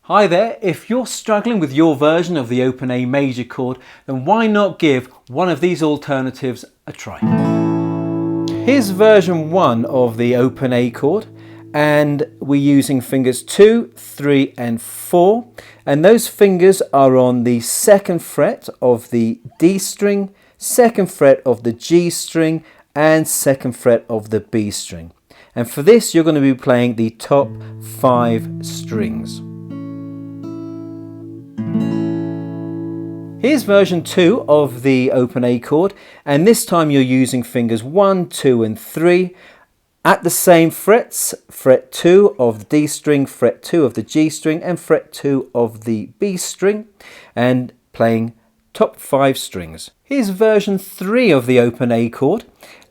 Hi there, if you're struggling with your version of the open A major chord, then why not give one of these alternatives a try. Here's version 1 of the open A chord, and we're using fingers 2, 3 and 4, and those fingers are on the 2nd fret of the D string, 2nd fret of the G string and 2nd fret of the B string. And for this you're going to be playing the top 5 strings. Here's version 2 of the open A chord, and this time you're using fingers 1, 2 and 3 at the same frets, fret 2 of the D string, fret 2 of the G string and fret 2 of the B string, and playing top 5 strings. Here's version 3 of the open A chord,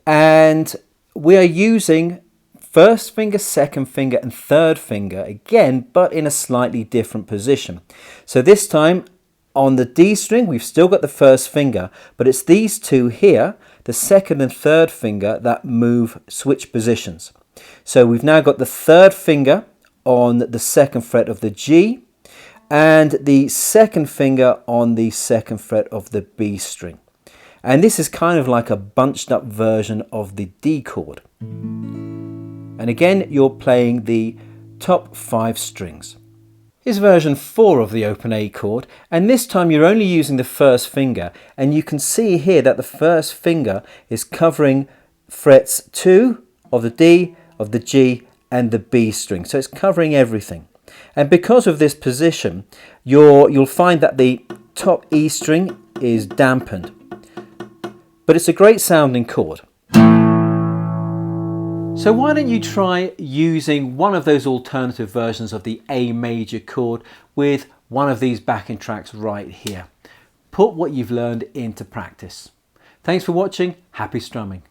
and we are using 1st finger, 2nd finger and 3rd finger again, but in a slightly different position. So this time on the D string we've still got the 1st finger, but it's these two here, the 2nd and 3rd finger, that switch positions. So we've now got the 3rd finger on the 2nd fret of the G and the 2nd finger on the 2nd fret of the B string. And this is kind of like a bunched up version of the D chord. And again you're playing the top 5 strings. Here's version 4 of the open A chord, and this time you're only using the 1st finger, and you can see here that the 1st finger is covering frets 2 of the D, of the G and the B string, so it's covering everything. And because of this position you'll find that the top E string is dampened, but it's a great sounding chord. So why don't you try using one of those alternative versions of the A major chord with one of these backing tracks right here. Put what you've learned into practice. Thanks for watching. Happy strumming.